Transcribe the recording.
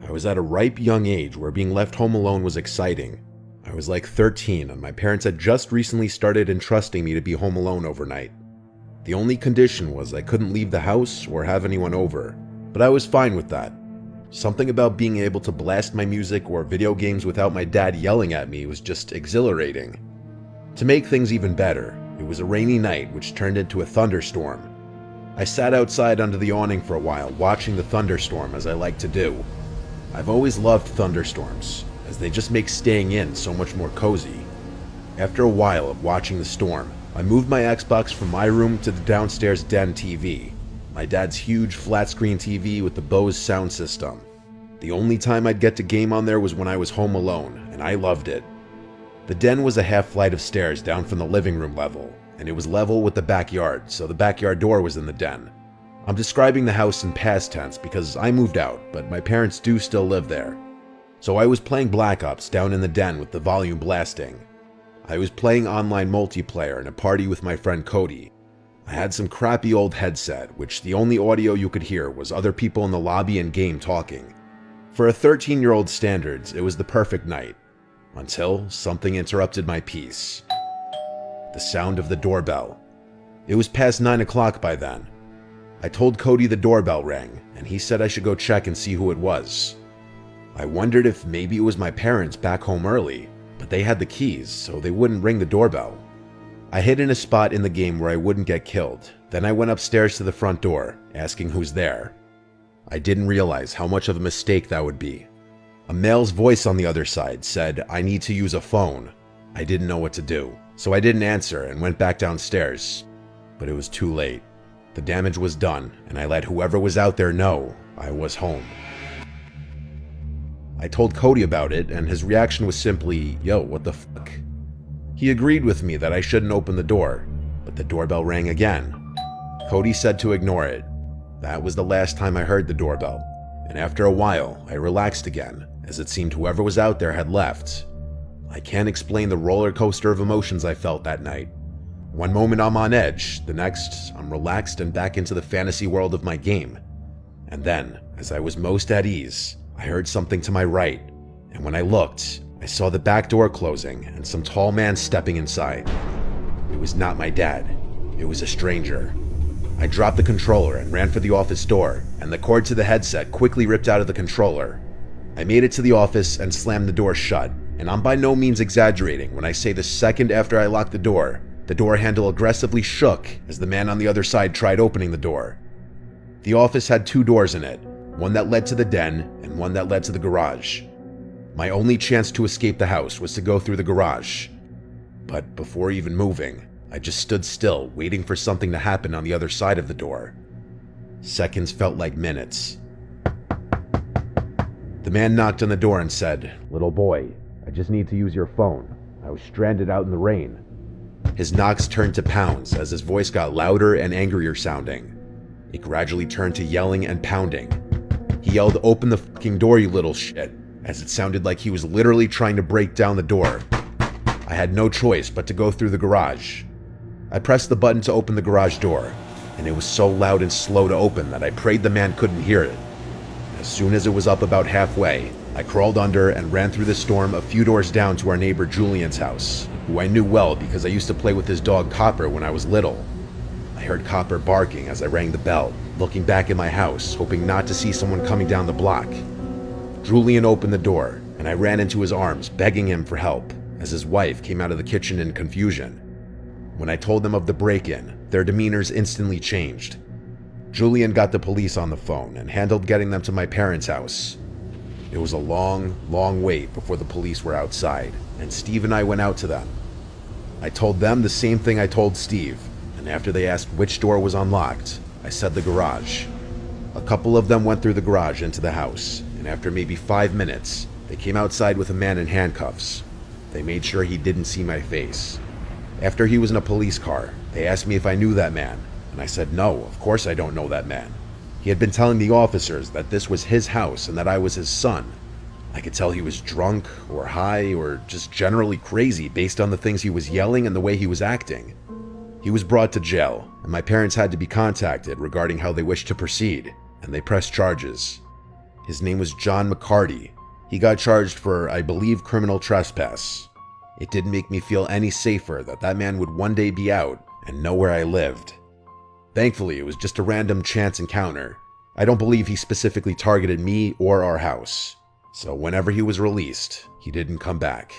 I was at a ripe young age where being left home alone was exciting. I was like 13 and my parents had just recently started entrusting me to be home alone overnight. The only condition was I couldn't leave the house or have anyone over, but I was fine with that. Something about being able to blast my music or video games without my dad yelling at me was just exhilarating. To make things even better, it was a rainy night which turned into a thunderstorm. I sat outside under the awning for a while watching the thunderstorm as I like to do. I've always loved thunderstorms, as they just make staying in so much more cozy. After a while of watching the storm, I moved my Xbox from my room to the downstairs den TV, my dad's huge flat-screen TV with the Bose sound system. The only time I'd get to game on there was when I was home alone, and I loved it. The den was a half flight of stairs down from the living room level, and it was level with the backyard, so the backyard door was in the den. I'm describing the house in past tense because I moved out, but my parents do still live there. So I was playing Black Ops down in the den with the volume blasting. I was playing online multiplayer in a party with my friend Cody. I had some crappy old headset, which the only audio you could hear was other people in the lobby and game talking. For a 13-year-old standards, it was the perfect night, until something interrupted my peace. The sound of the doorbell. It was past 9 o'clock by then. I told Cody the doorbell rang, and he said I should go check and see who it was. I wondered if maybe it was my parents back home early, but they had the keys, so they wouldn't ring the doorbell. I hid in a spot in the game where I wouldn't get killed. Then I went upstairs to the front door, asking who's there. I didn't realize how much of a mistake that would be. A male's voice on the other side said, "I need to use a phone." I didn't know what to do, so I didn't answer and went back downstairs. But it was too late. The damage was done, and I let whoever was out there know I was home. I told Cody about it, and his reaction was simply, "Yo, what the fuck?" He agreed with me that I shouldn't open the door, but the doorbell rang again. Cody said to ignore it. That was the last time I heard the doorbell, and after a while, I relaxed again, as it seemed whoever was out there had left. I can't explain the roller coaster of emotions I felt that night. One moment I'm on edge, the next I'm relaxed and back into the fantasy world of my game. And then, as I was most at ease, I heard something to my right, and when I looked, I saw the back door closing and some tall man stepping inside. It was not my dad. It was a stranger. I dropped the controller and ran for the office door, and the cord to the headset quickly ripped out of the controller. I made it to the office and slammed the door shut, and I'm by no means exaggerating when I say the second after I locked the door handle aggressively shook as the man on the other side tried opening the door. The office had 2 doors in it, one that led to the den and one that led to the garage. My only chance to escape the house was to go through the garage. But before even moving, I just stood still, waiting for something to happen on the other side of the door. Seconds felt like minutes. The man knocked on the door and said, "Little boy, I just need to use your phone. I was stranded out in the rain." His knocks turned to pounds as his voice got louder and angrier sounding. It gradually turned to yelling and pounding. He yelled, "Open the fucking door, you little shit," as it sounded like he was literally trying to break down the door. I had no choice but to go through the garage. I pressed the button to open the garage door, and it was so loud and slow to open that I prayed the man couldn't hear it. As soon as it was up about halfway, I crawled under and ran through the storm a few doors down to our neighbor Julian's house, who I knew well because I used to play with his dog Copper when I was little. I heard Copper barking as I rang the bell, looking back at my house, hoping not to see someone coming down the block. Julian opened the door, and I ran into his arms, begging him for help, as his wife came out of the kitchen in confusion. When I told them of the break-in, their demeanors instantly changed. Julian got the police on the phone and handled getting them to my parents' house. It was a long, long wait before the police were outside, and Steve and I went out to them. I told them the same thing I told Steve, and after they asked which door was unlocked, I said the garage. A couple of them went through the garage into the house, and after maybe 5 minutes, they came outside with a man in handcuffs. They made sure he didn't see my face. After he was in a police car, they asked me if I knew that man, and I said no, of course I don't know that man. He had been telling the officers that this was his house and that I was his son. I could tell he was drunk or high or just generally crazy based on the things he was yelling and the way he was acting. He was brought to jail, and my parents had to be contacted regarding how they wished to proceed, and they pressed charges. His name was John McCarty. He got charged for, I believe, criminal trespass. It didn't make me feel any safer that that man would one day be out and know where I lived. Thankfully, it was just a random chance encounter. I don't believe he specifically targeted me or our house. So whenever he was released, he didn't come back.